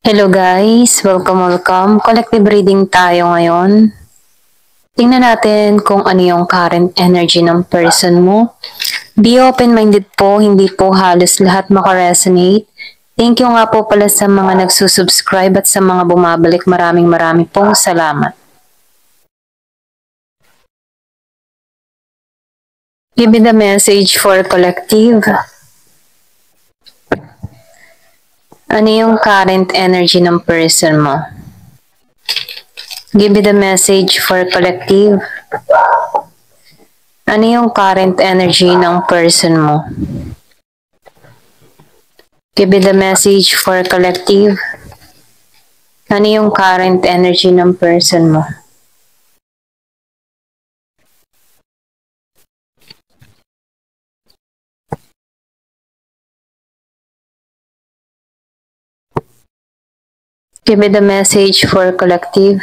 Hello guys, welcome. Collective reading tayo ngayon. Tingnan natin kung ano yung current energy ng person mo. Be open-minded po, hindi po halos lahat makaresonate. Thank you nga po pala sa mga nagsusubscribe at sa mga bumabalik. Maraming pong salamat. Give me the message for collective. Ano yung current energy ng person mo? Give me the message for collective. Ano yung current energy ng person mo? Give me the message for collective. Ano yung current energy ng person mo? Give me the message for collective.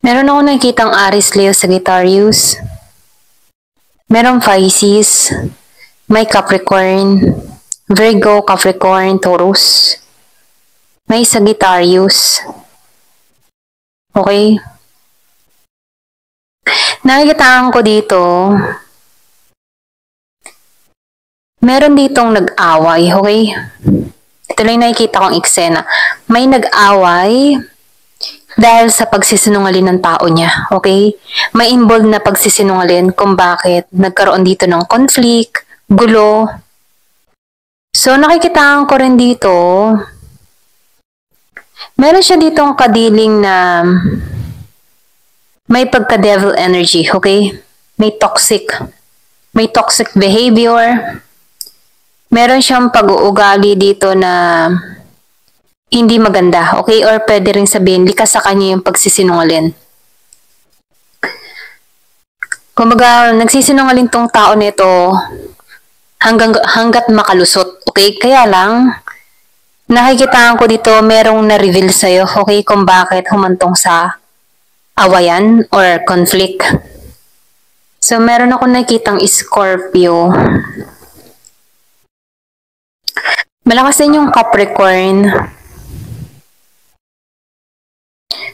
Meron ako nakikitang Aries, Leo, Sagittarius. Merong Pisces. May Capricorn. Virgo, Capricorn, Taurus. May Sagittarius. Okay? Nakikitaan ko dito, meron ditong nag-away, okay? Ito lang nakikita kong eksena. May nag-away dahil sa pagsisinungaling ng tao niya, okay? May involved na pagsisinungaling kung bakit nagkaroon dito ng conflict, gulo. So, nakikitaan ko rin dito, meron siya ditong kadiling na may pagka-devil energy, okay? May toxic behavior. Meron siyang pag-uugali dito na hindi maganda, okay? Or pwede rin sabihin, likas sa kanya yung pagsisinungaling. Kumbaga, nagsisinungaling tong tao nito hanggat makalusot, okay? Kaya lang, nakikitaan ko dito, merong na-reveal sa'yo, okay? Kung bakit humantong sa awayan or conflict. So, meron ako nakitang Scorpio. Malakas din yung Capricorn.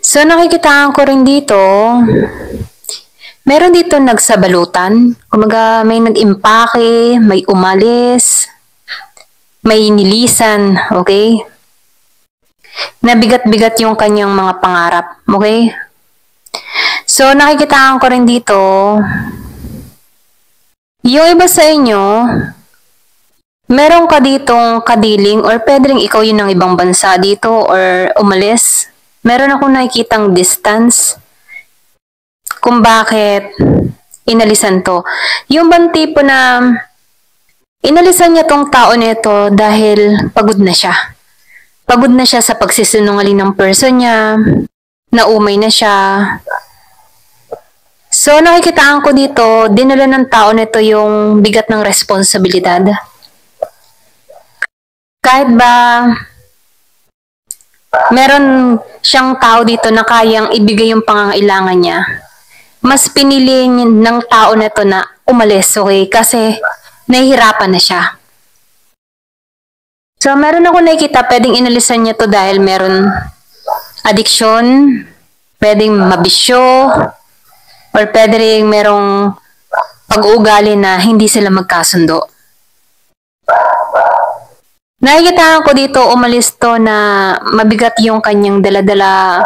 So, nakikitaan ko rin dito, meron dito nagsabalutan. Kumaga, may nag-impake, may umalis, may nilisan, okay? Nabigat-bigat yung kanyang mga pangarap, okay? So, nakikitaan ko rin dito, yung iba sa inyo, meron ka ditong kadiling or pwede rin ikaw yun ng ibang bansa dito or umalis. Meron akong nakikitang distance kung bakit inalisan to. Yung bang tipo na inalisan niya tong tao nito dahil pagod na siya. Pagod na siya sa pagsisinungaling ng person niya, naumay na siya. So, nakikitaan ko dito, dinala ng tao nito yung bigat ng responsibilidad. Kahit ba meron siyang tao dito na kayang ibigay yung pangangailangan niya, mas pinili ng tao nito na umalis, okay? Kasi nahihirapan na siya. So, meron ako nakikita, pwedeng inalisan niya to dahil meron addiction, pwedeng mabisyo, or pwede rin merong pag-uugali na hindi sila magkasundo. Nakikita ko dito umalis to na mabigat yung kanyang dala-dala,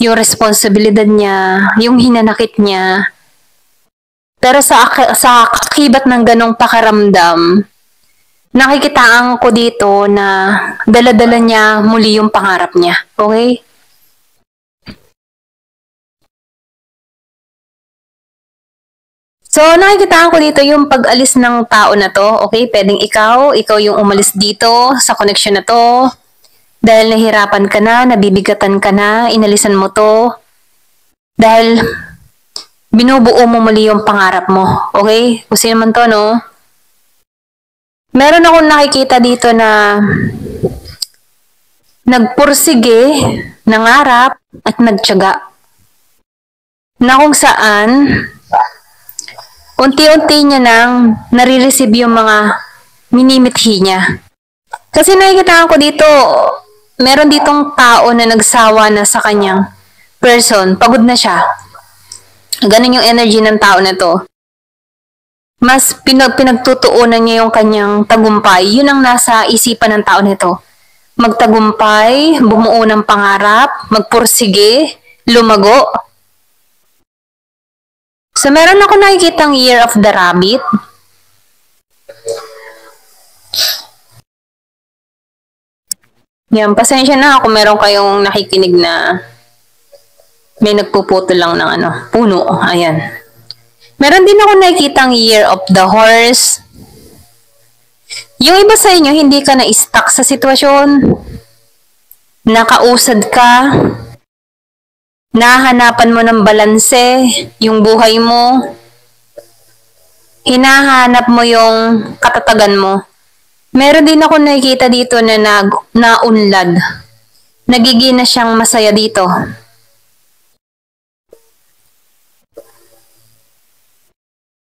yung responsibilidad niya, yung hinanakit niya. Pero sa akibat ng ganong pakaramdam, nakikitaan ko dito na dala-dala niya muli yung pangarap niya. Okay? So, nakikita ko dito yung pag-alis ng tao na to. Okay, pwedeng ikaw yung umalis dito sa connection na to. Dahil nahirapan ka na, nabibigatan ka na, inalisan mo to. Dahil binubuo mo muli yung pangarap mo. Okay? Kung sino man to, no? Meron akong nakikita dito na nagpursige, nangarap, at nagtiyaga. Na kung saan unti-unti niya nang nare-receive yung mga minimithi niya. Kasi nakikita ko dito, meron ditong tao na nagsawa na sa kanyang person. Pagod na siya. Ganun yung energy ng tao na to. Mas pinagtutuunan niya yung kanyang tagumpay. Yun ang nasa isipan ng tao nito. Magtagumpay, bumuo ng pangarap, magpursige, lumago. So, meron ako nakikitang Year of the Rabbit. Yan, pasensya na kung meron kayong nakikinig na may nagpuputo lang ng puno. Ayan. Meron din ako nakikitang Year of the Horse. Yung iba sa inyo, hindi ka na-stuck sa sitwasyon. Nakausad ka. Nahanapan mo ng balanse yung buhay mo. Hinahanap mo yung katatagan mo. Meron din ako nakikita dito na naunlad. Nagiging na siyang masaya dito.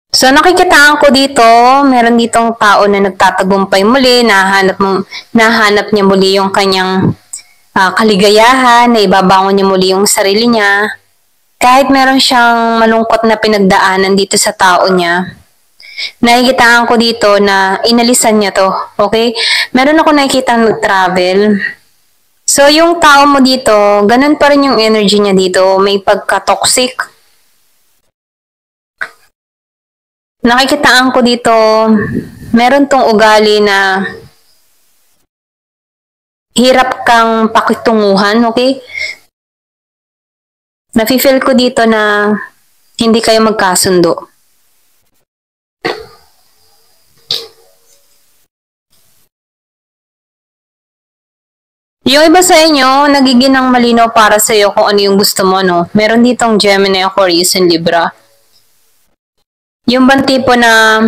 So nakikitaan ko dito, meron ditong tao na nagtatagumpay muli, nahanap niya muli yung kanyang kaligayahan, na ibabangon niya muli yung sarili niya. Kahit meron siyang malungkot na pinagdaanan dito sa tao niya, nakikitaan ko dito na inalisan niya to. Okay? Meron ako nakikita nag-travel. So, yung tao mo dito, ganun pa rin yung energy niya dito. May pagka-toxic. Nakikitaan ko dito, meron tong ugali na hirap kang pakitunguhan, okay? Nafe-feel ko dito na hindi kayo magkasundo. Yung iba sa inyo, nagiging ng malinaw para sa iyo kung ano yung gusto mo, no? Meron ditong Gemini, Aquarius, and Libra. Yung bang tipo na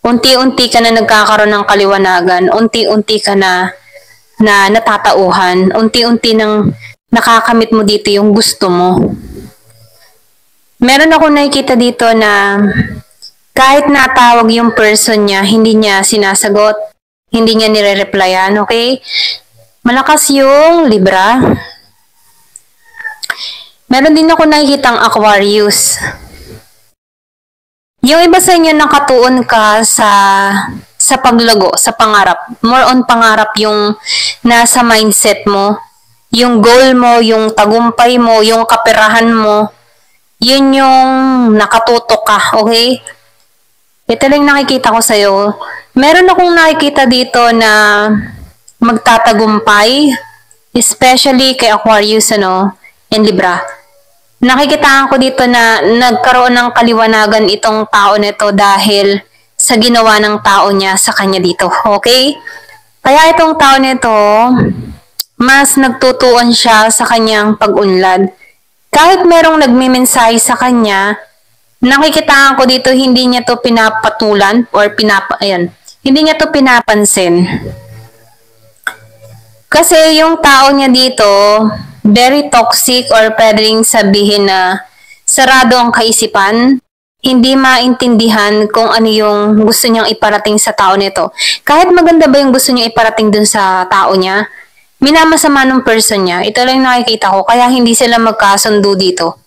unti-unti ka na nagkakaroon ng kaliwanagan, unti-unti ka na natatauhan, unti-unti nang nakakamit mo dito yung gusto mo. Meron ako nakikita dito na kahit natawag yung person niya, hindi niya sinasagot, hindi niya nire-replyan, okay? Malakas yung Libra. Meron din ako nakikitang Aquarius. Yung iba sa inyo nakatuon ka sa paglago, sa pangarap. More on pangarap yung nasa mindset mo. Yung goal mo, yung tagumpay mo, yung kaperahan mo. Yun yung nakatutok ka, okay? Ito lang nakikita ko sa'yo. Meron akong nakikita dito na magtatagumpay, especially kay Aquarius, and Libra. Nakikitaan ko dito na nagkaroon ng kaliwanagan itong tao nito dahil sa ginawa ng tao niya sa kanya dito. Okay? Kaya itong tao nito, mas nagtutuon siya sa kanyang pag-unlad. Kahit merong nagmimensahe sa kanya, nakikitaan ko dito hindi niya to pinapatulan or hindi niya to pinapansin. Kasi yung tao niya dito, very toxic or pwedeng sabihin na sarado ang kaisipan, hindi maintindihan kung ano yung gusto niyang iparating sa tao nito. Kahit maganda ba yung gusto niyang iparating dun sa tao niya, minamasama ng person niya. Ito lang nakikita ko, kaya hindi sila magkasundo dito.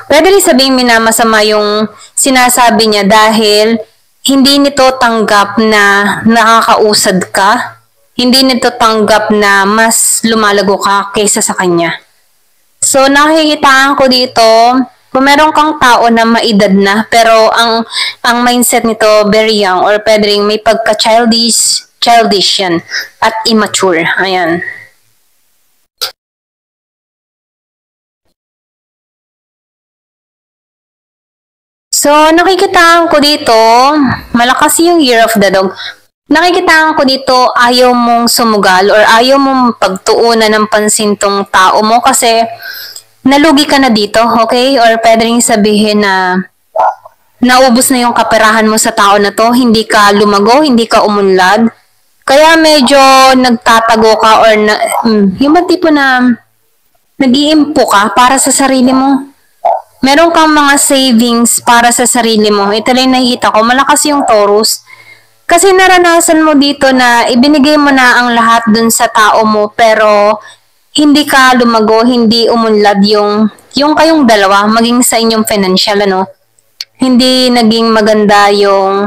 Pwede rin sabihin minamasama yung sinasabi niya dahil hindi nito tanggap na nakakausad ka. Hindi nito tanggap na mas lumalago ka kaysa sa kanya. So, nakikitaan ko dito, kung meron kang tao na maedad na, pero ang mindset nito very young or pwede rin may pagka-childish yan, at immature. Ayan. So, nakikitaan ko dito, malakas yung Year of the Dog. Nakikitaan ko dito, ayaw mong sumugal or ayaw mong pagtuunan ng pansin tong tao mo kasi nalugi ka na dito, okay? Or pwede rin sabihin na naubos na yung kaperahan mo sa tao na to, hindi ka lumago, hindi ka umunlad. Kaya medyo nagtatago ka or yung ba tipo na nag-iimpo ka para sa sarili mo. Meron kang mga savings para sa sarili mo. Ito lang nakikita ko, malakas yung Taurus. Kasi naranasan mo dito na ibinigay mo na ang lahat dun sa tao mo pero hindi ka lumago, hindi umunlad yung kayong dalawa, maging sa inyong financial, ano. Hindi naging maganda yung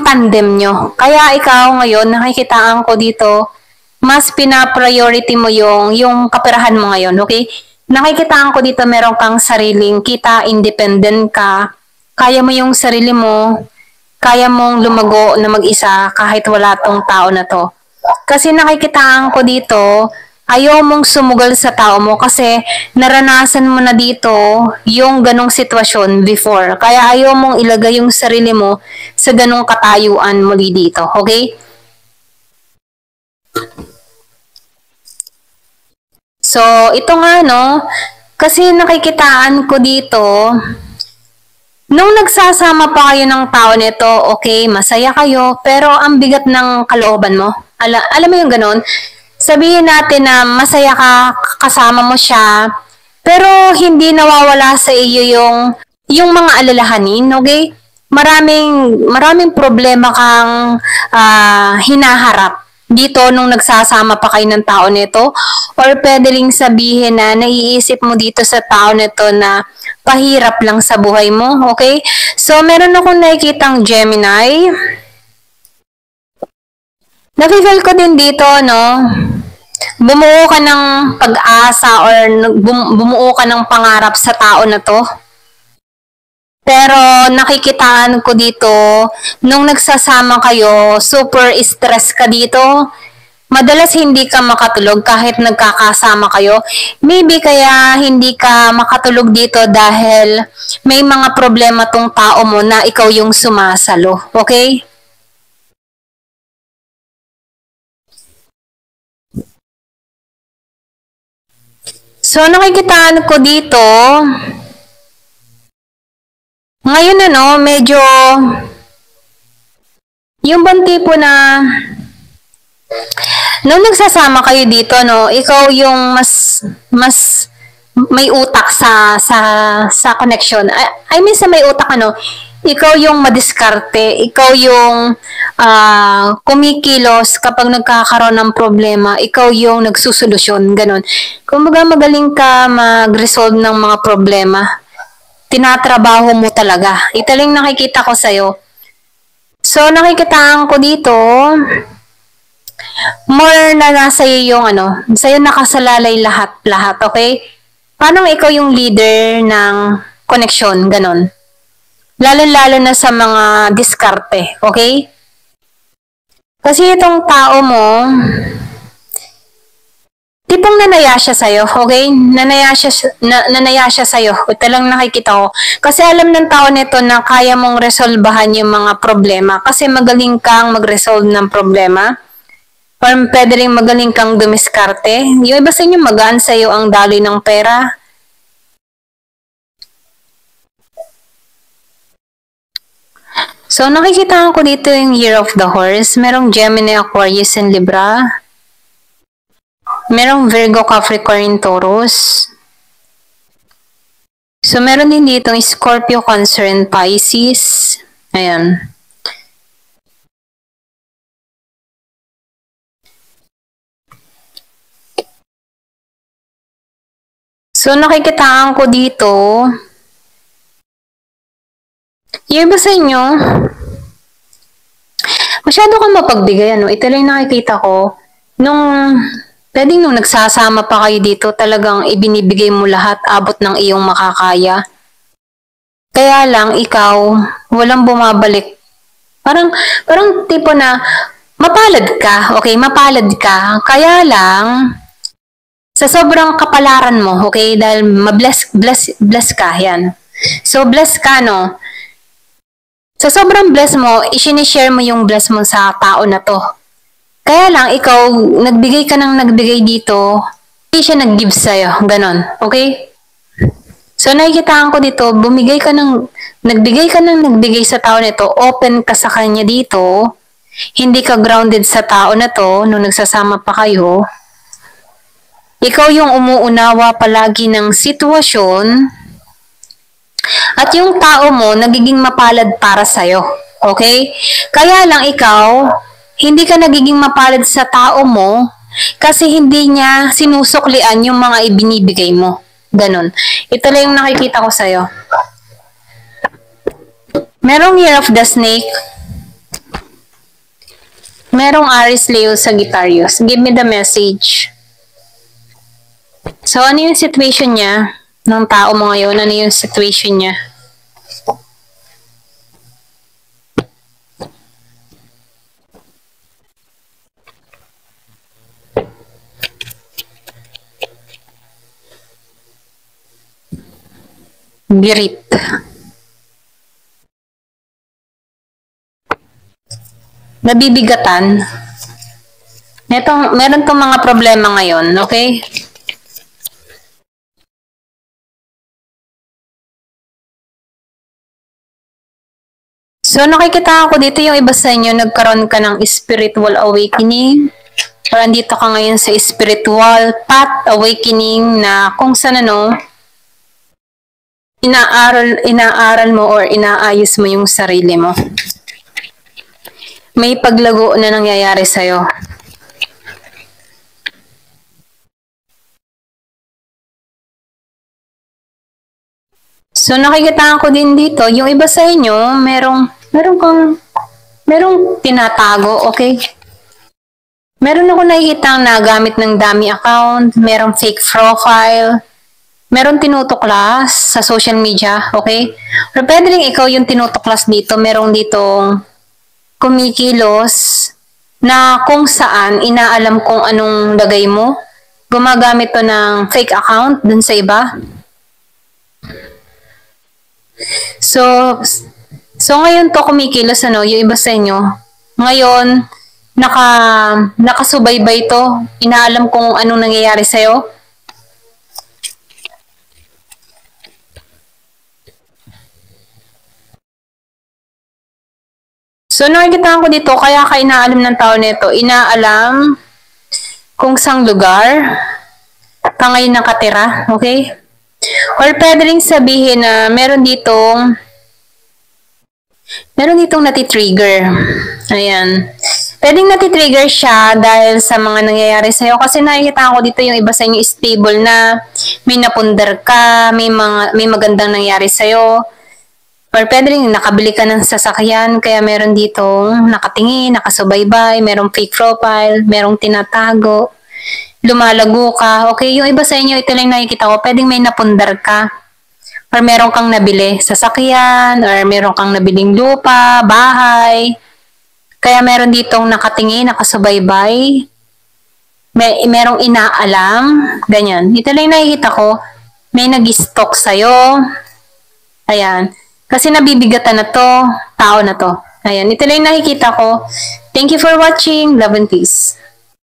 tandem nyo. Kaya ikaw ngayon, nakikitaan ko dito, mas pina-priority mo yung kaperahan mo ngayon, okay? Nakikitaan ko dito meron kang sariling kita, independent ka, kaya mo yung sarili mo, kaya mong lumago na mag-isa kahit wala tong tao na to. Kasi nakikitaan ko dito, ayaw mong sumugal sa tao mo kasi naranasan mo na dito yung ganong sitwasyon before. Kaya ayaw mong ilagay yung sarili mo sa ganong katayuan muli dito, okay? So, ito nga, no, kasi nakikitaan ko dito, nung nagsasama pa kayo ng tao nito, okay, masaya kayo, pero ang bigat ng kalooban mo. Alam mo yung ganon? Sabihin natin na masaya ka, kasama mo siya, pero hindi nawawala sa iyo yung mga alalahanin, okay? Maraming problema kang hinaharap dito nung nagsasama pa kayo ng tao nito, or pwede ring sabihin na naiisip mo dito sa tao nito na pahirap lang sa buhay mo, okay? So, meron akong nakikitang Gemini. Nafe-feel ko din dito, no? Bumuo ka ng pag-asa or bumuo ka ng pangarap sa tao na to. Pero nakikitaan ko dito, nung nagsasama kayo, super stress ka dito. Madalas hindi ka makatulog kahit nagkakasama kayo. Maybe kaya hindi ka makatulog dito dahil may mga problema tong tao mo na ikaw yung sumasalo. Okay? So, nakikitaan ko dito, ngayon medyo, yung bang tipo na, nung nagsasama kayo dito, no, ikaw yung mas may utak sa connection. I mean sa may utak, ikaw yung madiskarte, ikaw yung kumikilos kapag nagkakaroon ng problema, ikaw yung nagsusolusyon, ganun. Kumbaga magaling ka mag-resolve ng mga problema. Tinatrabaho mo talaga. Ito lang nakikita ko sa'yo. So, nakikitaan ko dito, more na nasa iyo yung sa'yo nakasalalay lahat, okay? Paano ikaw yung leader ng connection, ganon? Lalo-lalo na sa mga diskarte, okay? Kasi itong tao mo, tipong nanaya siya sa'yo, okay? Nanaya siya sa'yo. Ito lang nakikita ko. Kasi alam ng tao nito na kaya mong resolbahan yung mga problema. Kasi magaling kang mag-resolve ng problema. Or pwede rin magaling kang dumiskarte. Yung iba sa inyo magaan sa'yo ang daloy ng pera. So, nakikita ko dito yung Year of the Horse. Merong Gemini, Aquarius, and Libra. Merong Virgo, Capricorn, Taurus. So, meron din dito Scorpio, Cancer, and Pisces. Ayan. So, nakikitaan ko dito, yung iba sa inyo, masyado kang mapagbigay, Ito lang nakikita ko, nung nagsasama pa kayo dito, talagang ibinibigay mo lahat, abot ng iyong makakaya. Kaya lang, ikaw, walang bumabalik. Parang tipo na, mapalad ka, okay? Mapalad ka. Kaya lang, sa sobrang kapalaran mo, okay? Dahil bless ka, yan. So, bless ka, Sa sobrang bless mo, isinishare mo yung bless mo sa tao na to. Kaya lang, ikaw, nagbigay dito, hindi siya nag-give sa'yo. Ganon. Okay? So, nakikitaan ko dito, nagbigay sa tao nito, open ka sa kanya dito, hindi ka grounded sa tao na to, nung nagsasama pa kayo, ikaw yung umuunawa palagi ng sitwasyon, at yung tao mo, nagiging mapalad para sa'yo. Okay? Kaya lang ikaw, hindi ka nagiging mapalad sa tao mo, kasi hindi niya sinusuklian yung mga ibinibigay mo. Ganon. Ito lang yung nakikita ko sa'yo. Merong Year of the Snake. Merong Aries, Leo, Sagittarius. Give me the message. So, ano yung situation niya ng tao mo ngayon? Ano yung situation niya? Birit. Nabibigatan. Meron tong mga problema ngayon, okay? So, nakikita ko dito yung iba sa inyo, nagkaroon ka ng spiritual awakening. Or andito ka ngayon sa spiritual path awakening na kung saan inaaral mo or inaayos mo yung sarili mo. May paglago na nangyayari sa'yo. So, nakikita ko din dito, yung iba sa inyo, merong tinatago, okay? Meron ako nakikita na gamit ng dummy account, merong fake profile, meron tinutuklas sa social media, okay? Pero pwede rin ikaw yung tinutuklas dito, merong ditong kumikilos na kung saan inaalam kung anong lagay mo. Gumagamit to ng fake account dun sa iba. So ngayon to kumikilos yung iba sa inyo. Ngayon, nakasubaybay to. Inaalam kung anong nangyayari sa'yo. So, nakikita ko dito, kaya ka inaalam ng tao nito, inaalam kung saang lugar ka ngayon nakatira, okay? Or pwede rin sabihin na meron ditong natitrigger. Ayan. Pwedeng natitrigger siya dahil sa mga nangyayari sa'yo. Kasi nakikita ko dito yung iba sa inyo stable na may napundar ka, may magandang nangyari sa'yo. Or pwede rin nakabili ka ng sasakyan, kaya meron ditong nakatingin, nakasubaybay, merong fake profile, merong tinatago, lumalago ka. Okay, yung iba sa inyo, ito lang nakikita ko, pwedeng may napundar ka. Or meron kang nabili sasakyan, or meron kang nabiling lupa, bahay. Kaya meron ditong nakatingin, nakasubaybay, merong inaalam, ganyan. Ito lang nakikita ko, may nag-stalk sa'yo. Ayan. Kasi nabibigatan na to, tao na to. Ayan, ito lang nakikita ko. Thank you for watching. Love and peace.